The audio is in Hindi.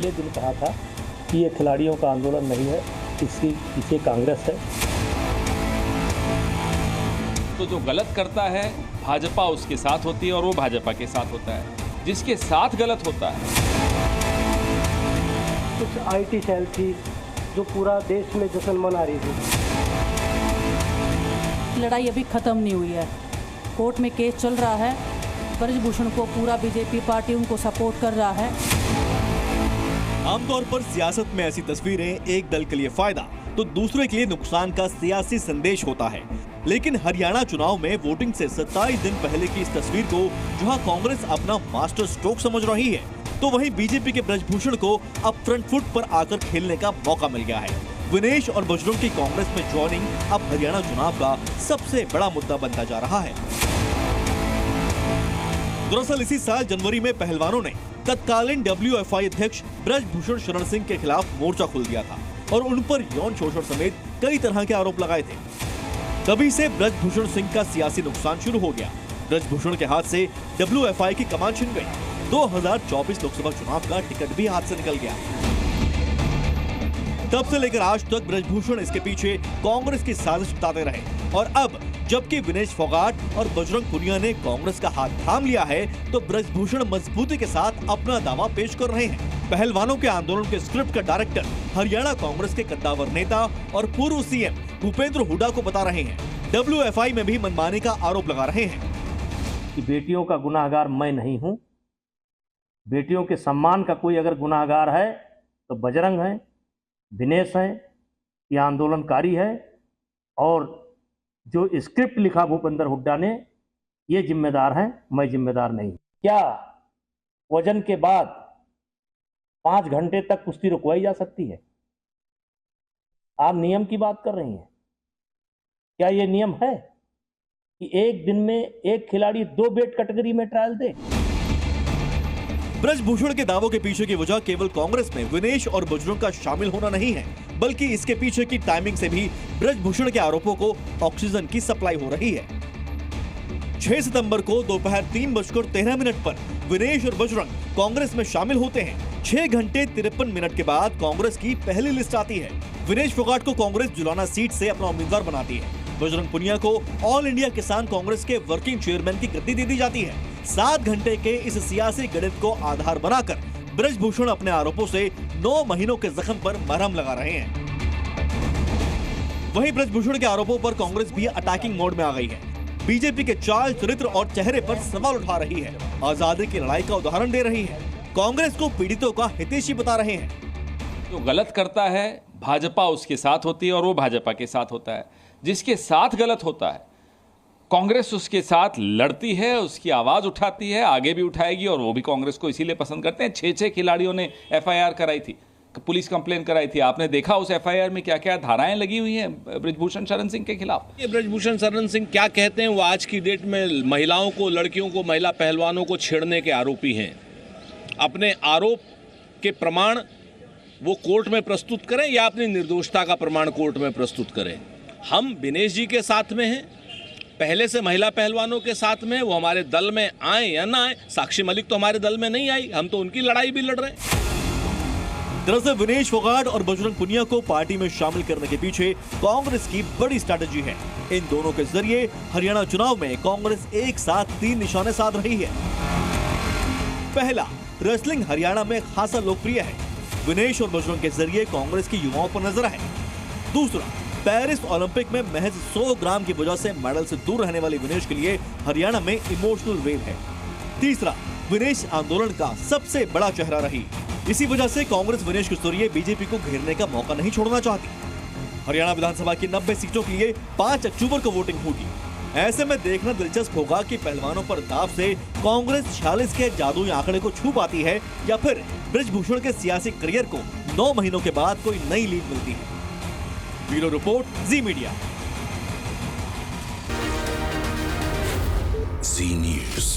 पहले दिन कहा था कि ये खिलाड़ियों का आंदोलन नहीं है, इसके पीछे कांग्रेस है। तो जो गलत करता है भाजपा उसके साथ होती है और वो भाजपा के साथ होता है। जिसके साथ गलत होता है, कुछ आईटी सेल थी जो पूरा देश में जश्न मना रही थी। लड़ाई अभी खत्म नहीं हुई है, कोर्ट में केस चल रहा है। ब्रजभूषण को पूरा बीजेपी पार्टी उनको सपोर्ट कर रहा है। आमतौर पर सियासत में ऐसी तस्वीरें एक दल के लिए फायदा तो दूसरे के लिए नुकसान का सियासी संदेश होता है। लेकिन हरियाणा चुनाव में वोटिंग से 27 दिन पहले की इस तस्वीर को जहां कांग्रेस अपना मास्टर स्ट्रोक समझ रही है, तो वहीं बीजेपी के ब्रजभूषण को अब फ्रंट फुट पर आकर खेलने का मौका मिल गया है। विनेश और बजरंग की कांग्रेस में ज्वाइनिंग अब हरियाणा चुनाव का सबसे बड़ा मुद्दा बनता जा रहा है। दरअसल इसी साल जनवरी में पहलवानों ने तत्कालीन WFI अध्यक्ष ब्रजभूषण शरण सिंह के खिलाफ मोर्चा खोल दिया था और उन पर यौन शोषण समेत कई तरह के आरोप लगाए थे। तभी से ब्रजभूषण सिंह का सियासी नुकसान शुरू हो गया। ब्रजभूषण के हाथ से WFI की कमान छिन गई। 2024 लोकसभा चुनाव का टिकट भी हाथ से निकल गया। तब से लेकर आज तक ब्रजभूषण इसके पीछे कांग्रेस की साजिश बताते रहे और अब जबकि विनेश फोगाट और बजरंग पुनिया ने कांग्रेस का हाथ थाम लिया है, तो ब्रजभूषण मजबूती के साथ अपना दावा पेश कर रहे हैं। पहलवानों के आंदोलन के स्क्रिप्ट का डायरेक्टर हरियाणा कांग्रेस के कद्दावर नेता और पूर्व CM भूपेंद्र हुड्डा को बता रहे हैं। WFI में भी मनमानी का आरोप लगा रहे हैं कि बेटियों का गुनाहगार मैं नहीं हूं। बेटियों के सम्मान का कोई अगर गुनाहगार है तो बजरंग है, विनेश है, ये आंदोलनकारी है और जो स्क्रिप्ट लिखा भूपेंद्र हुड्डा ने, ये जिम्मेदार है, मैं जिम्मेदार नहीं। क्या वजन के बाद 5 घंटे तक कुश्ती रुकवाई जा सकती है? आप नियम की बात कर रही हैं। क्या ये नियम है कि एक दिन में एक खिलाड़ी 2 वेट कैटेगरी में ट्रायल दे? ब्रजभूषण के दावों के पीछे की वजह केवल कांग्रेस में विनेश और बजरंग का शामिल होना नहीं है, बल्कि इसके पीछे की टाइमिंग से भी ब्रजभूषण के आरोपों को ऑक्सीजन की सप्लाई हो रही है। 6 सितंबर को दोपहर 3:13 पर विनेश और बजरंग कांग्रेस में शामिल होते हैं। 6 घंटे 53 मिनट के बाद कांग्रेस की पहली लिस्ट आती है। विनेश फोगाट को कांग्रेस जुलाना सीट से अपना उम्मीदवार बनाती है। बजरंग पुनिया को ऑल इंडिया किसान कांग्रेस के वर्किंग चेयरमैन की गद्दी दे दी जाती है। 7 घंटे के इस सियासी गणित को आधार बनाकर ब्रजभूषण अपने आरोपों से 9 महीनों के जख्म पर मरहम लगा रहे हैं। वहीं ब्रजभूषण के आरोपों पर कांग्रेस भी अटैकिंग मोड में आ गई है। बीजेपी के चाल, चरित्र और चेहरे पर सवाल उठा रही है। आजादी की लड़ाई का उदाहरण दे रही है। कांग्रेस को पीड़ितों का हितैषी बता रहे हैं। जो गलत करता है भाजपा उसके साथ होती है और वो भाजपा के साथ होता है। जिसके साथ गलत होता है कांग्रेस उसके साथ लड़ती है, उसकी आवाज उठाती है, आगे भी उठाएगी और वो भी कांग्रेस को इसीलिए पसंद करते हैं। 6 खिलाड़ियों ने FIR कराई थी, पुलिस कंप्लेन कराई थी। आपने देखा उस FIR में क्या क्या धाराएं लगी हुई हैं ब्रजभूषण शरण सिंह के खिलाफ। ये ब्रजभूषण शरण सिंह क्या कहते हैं, वो आज की डेट में महिलाओं को, लड़कियों को, महिला पहलवानों को छेड़ने के आरोपी हैं। अपने आरोप के प्रमाण वो कोर्ट में प्रस्तुत करें या अपनी निर्दोषता का प्रमाण कोर्ट में प्रस्तुत करें। हम विनेश जी के साथ में हैं, पहले से महिला पहलवानों के साथ में। वो हमारे दल में आए या ना आए, साक्षी मलिक तो हमारे दल में नहीं आई, हम तो उनकी लड़ाई भी लड़ रहे हैं। दरअसल विनेश फोगाट और बजरंग पुनिया को पार्टी में शामिल करने के पीछे कांग्रेस की बड़ी स्ट्रैटेजी है। इन दोनों के जरिए हरियाणा चुनाव में कांग्रेस एक साथ 3 निशाने साध रही है। पहला, रेसलिंग हरियाणा में खासा लोकप्रिय है। विनेश और बजरंग के जरिए कांग्रेस की युवाओं पर नजर है। दूसरा, पेरिस ओलंपिक में महज 100 ग्राम की वजह से मेडल से दूर रहने वाले विनेश के लिए हरियाणा में इमोशनल वेव है। तीसरा, विनेश आंदोलन का सबसे बड़ा चेहरा रही। इसी वजह से कांग्रेस विनेश के जरिए बीजेपी को घेरने का मौका नहीं छोड़ना चाहती। हरियाणा विधानसभा की 90 सीटों के लिए 5 अक्टूबर को वोटिंग होगी। ऐसे में देखना दिलचस्प होगा कि पहलवानों पर दाव से कांग्रेस 46 के जादुई आंकड़े को छू पाती है या फिर ब्रजभूषण के सियासी करियर को 9 महीनों के बाद कोई नई लीड मिलती है। ब्यूरो रिपोर्ट, जी मीडिया। जी न्यूज़।